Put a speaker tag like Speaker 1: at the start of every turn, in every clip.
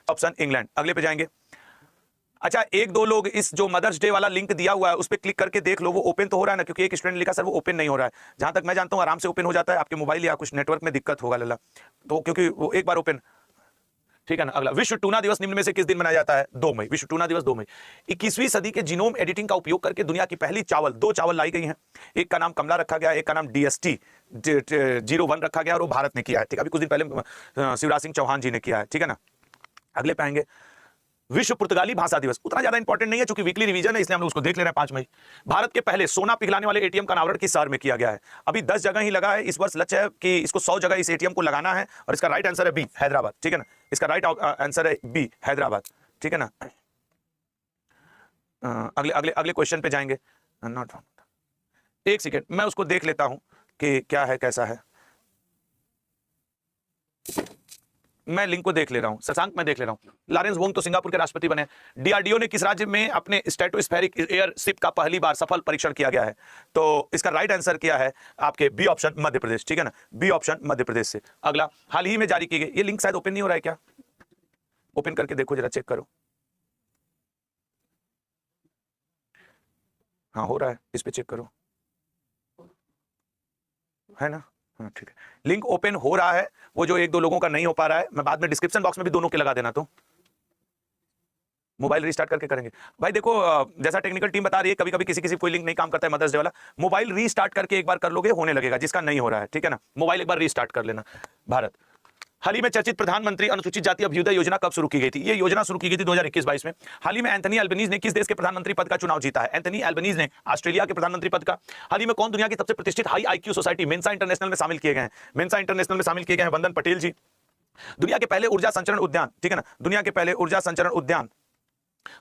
Speaker 1: Option England. अगले पे जाएंगे। अच्छा, एक दो लोग इस जो मदर्स डे वाला लिंक दिया हुआ है उस पर क्लिक करके देख लो वो ओपन तो हो रहा है ना, क्योंकि एक स्टूडेंट लिखा सर वो ओपन नहीं हो रहा है। जहां तक मैं जानता हूं आराम से ओपन हो जाता है, आपके मोबाइल या कुछ नेटवर्क में दिक्कत होगा लल्ला, तो क्योंकि वो एक बार ओपन, ठीक है ना। अगला, विश्व टूना दिवस निम्न में से किस दिन मनाया जाता है? 2 मई। विश्व टूना दिवस 2 मई। 21वीं सदी के जीनोम एडिटिंग का उपयोग करके दुनिया की पहली दो चावल लाई गई हैं। एक का नाम कमला रखा गया, एक का नाम DST 01 रखा गया और वो भारत ने किया है। ठीक, अभी कुछ दिन पहले शिवराज सिंह चौहान जी ने किया है। ठीक है ना। अगले पे आएंगे। विश्व पुर्तगाली भाषा दिवस उतना ज्यादा इंपॉर्टेंट नहीं है क्योंकि वीकली रिवीजन है, इसलिए हम लोग उसको देख ले रहे हैं। 5 मई। भारत के पहले सोना पिघलाने वाले एटीएम का अनावरण किस शहर में किया गया है? अभी 10 जगह ही लगा है। इस वर्ष लक्ष्य है कि इसको 100 जगह इस एटीएम को लगाना है और इसका राइट आंसर है बी, हैदराबाद। ठीक है ना, इसका राइट आंसर है बी, हैदराबाद। ठीक है ना। अगले अगले अगले क्वेश्चन पे जाएंगे। नॉट, एक सेकेंड मैं उसको देख लेता हूं कि क्या है कैसा है। मैं लिंक को देख ले रहा हूं, शशांक मैं देख ले रहा हूं। लॉरेंस वोंग तो सिंगापुर के राष्ट्रपति बने। डीआरडीओ ने किस राज्य में अपने स्ट्रेटोस्फेरिक एयरशिप का पहली बार सफल परीक्षण किया गया है? तो इसका राइट आंसर क्या है आपके बी ऑप्शन, मध्य प्रदेश। ठीक है ना, बी ऑप्शन मध्य प्रदेश से। अगला, हाल ही में जारी की गई, ये लिंक शायद ओपन नहीं हो रहा है क्या? ओपन करके देखो जरा, चेक करो। हाँ हो रहा है, इस पे चेक करो, है ना। हाँ ठीक है, लिंक ओपन हो रहा है। वो जो एक दो लोगों का नहीं हो पा रहा है, मैं बाद में डिस्क्रिप्शन बॉक्स में भी दोनों के लगा देना। तो मोबाइल रीस्टार्ट करके करेंगे भाई। देखो जैसा टेक्निकल टीम बता रही है, कभी कभी किसी किसी कोई लिंक नहीं काम करता है मदर्स डे वाला। मोबाइल रीस्टार्ट करके एक बार कर लोगे, होने लगेगा। जिसका नहीं हो रहा है, ठीक है ना, मोबाइल एक बार रीस्टार्ट कर लेना। भारत, हाल ही में चर्चित प्रधानमंत्री अनुसूचित जाति अभ्युदय योजना कब शुरू की गई थी? ये योजना शुरू की गई थी 2021-22 में। हाल ही में एंथनी अल्बनीज ने किस देश के प्रधानमंत्री पद का चुनाव जीता है? एंथनी अल्बनीज ने ऑस्ट्रेलिया के प्रधानमंत्री पद का। हाल ही में कौन दुनिया की सबसे प्रतिष्ठित high IQ society Mensa international में शामिल किए गए हैं? मेंसा इंटरनेशनल में शामिल किए गए हैं वंदन पटेल जी। दुनिया के पहले ऊर्जा संचरण उद्यान, ठीक है ना, दुनिया के पहले ऊर्जा संचरण उद्यान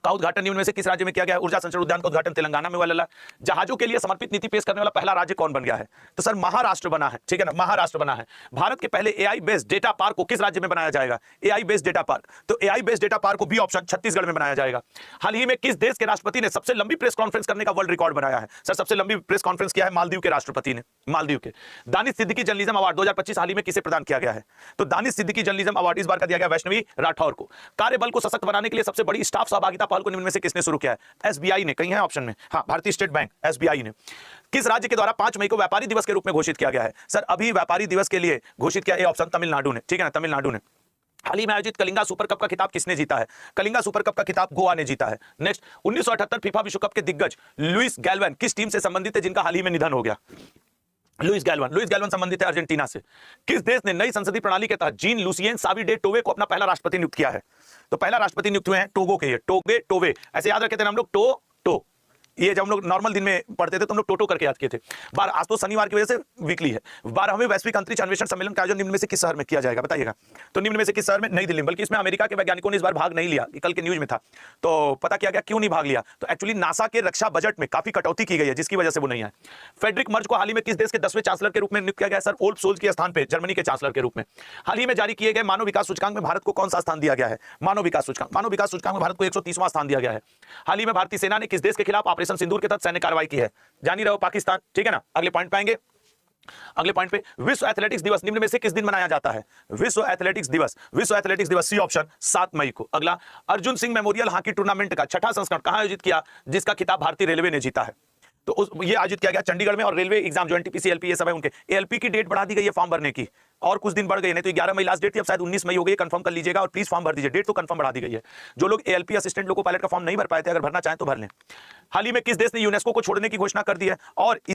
Speaker 1: का उद्घाटन निम्न में से किस राज्य में किया गया है? ऊर्जा संचरण उद्यान का उद्घाटन तेलंगाना में हुआ लल्ला। जहाजों के लिए समर्पित नीति पेश करने वाला पहला राज्य कौन बन गया है? तो सर महाराष्ट्र बना है। ठीक है ना, महाराष्ट्र बना है। भारत के पहले एआई बेस्ड डेटा पार्क को किस राज्य में बनाया जाएगा? एआई बेस्ड डेटा पार्क, तो एआई बेस्ड डेटा पार्क को बी ऑप्शन छत्तीसगढ़ में बनाया जाएगा। हाल ही में किस देश के राष्ट्रपति ने सबसे लंबी प्रेस कॉन्फ्रेंस करने का वर्ल्ड रिकॉर्ड बनाया है? सर सबसे लंबी प्रेस कॉन्फ्रेंस किया है मालदीव के राष्ट्रपति ने, मालदीव के। दानिश सिद्दीकी जर्नलिज्म अवार्ड 2025 हाल ही में किसे प्रदान किया गया है? तो दानिश सिद्दीकी जर्नलिज्म अवार्ड इस बार का दिया गया वैष्णवी राठौर को। कार्यबल को सशक्त बनाने के लिए सबसे बड़ी स्टाफ सहभागिता पहल को निम्न में से किसने शुरू किया है? एसबीआई ने। कहीं है ऑप्शन में? हाँ, भारतीय स्टेट बैंक, एसबीआई ने। किस राज्य के द्वारा 5 मई को व्यापारी दिवस के रूप में घोषित किया गया है? सर अभी व्यापारी दिवस के लिए घोषित किया, ए ऑप्शन तमिलनाडु ने। ठीक है ना, तमिलनाडु ने। हाल ही में आयोजित कलिंगा सुपर कप का खिताब किसने जीता है? कलिंगा सुपर कप का खिताब गोवा ने जीता है। नेक्स्ट, 1978 फीफा विश्व कप के दिग्गज लुइस गैल्वन किस टीम से संबंधित है जिनका हाल ही में निधन हो गया? लुइस गैल्वन संबंधित है अर्जेंटीना से। किस देश ने नई संसदीय प्रणाली के तहत जीन लुसियन सावी डे टोवे को अपना पहला राष्ट्रपति नियुक्त किया है? तो पहला राष्ट्रपति नियुक्त हुए हैं टोगो के, ये टोगे टोवे, ऐसे याद रखे थे हम लोग, टो। ये जब हम लोग नॉर्मल दिन में पढ़ते थे तो हम लोग टोटो करके याद किए थे। आज तो शनिवार की वजह से वीकली है। 12वें वैश्विक अंतरिक्ष अन्वेषण सम्मेलन का आयोजन निम्न में से किस शहर में किया जाएगा? बताइएगा। तो निम्न में से किस शहर में? नई दिल्ली। बल्कि इसमें अमेरिका के वैज्ञानिकों ने इस बार भाग नहीं लिया, कल के न्यूज में था। तो पता किया गया क्यों नहीं भाग लिया? तो एक्चुअली नासा के रक्षा बजट में काफी कटौती की गई है जिसकी वजह से वो नहीं आए। फेडरिक मर्ज को हाल ही में किस देश के 10वें चांसलर के रूप में नियुक्त किया गया? सर ओल्फ सोल्ज के स्थान पर जर्मनी के चांसलर के रूप में। हाल ही में जारी किए गए मानव विकास सूचकांक में भारत को कौन सा स्थान दिया गया है? मानव विकास सूचकांक में भारत को 130वां स्थान दिया गया है। हाल ही में भारतीय सेना ने किस देश के खिलाफ ऑपरेशन सिंदूर के तहत कार्रवाई की है? जान ही रहो, पाकिस्तान। ठीक है ना। अगले पॉइंट पे आएंगे। अगले पॉइंट पे, विश्व एथलेटिक्स दिवस निम्न में से किस दिन मनाया जाता है? विश्व एथलेटिक्स दिवस सी ऑप्शन 7 मई को। अगला, Arjun Singh memorial hockey tournament का 6वां संस्करण कहां आयोजित किया जिसका खिताब भारतीय रेलवे ने जीता है? तो ये आयोजित किया गया चंडीगढ़ में। और रेलवे एग्जाम जो एनटीपीसी एलपी ये सब है उनके, एलपी की डेट बढ़ा दी गई है फॉर्म भरने की, और कुछ दिन बढ़ गई, नहीं तो 11 मई लास्ट डेट थी, अब शायद 19 मई हो गई। कंफर्म कर लीजिएगा और प्लीज फॉर्म भर दीजिए, डेट तो कंफर्म बढ़ा दी गई है। जो लोग एलपी असिस्टेंट लोको पायलट का फॉर्म नहीं भर पाए थे, अगर भरना चाहें तो भर लें। हाल ही में किस देश ने यूनेस्को को छोड़ने की घोषणा कर दी है? और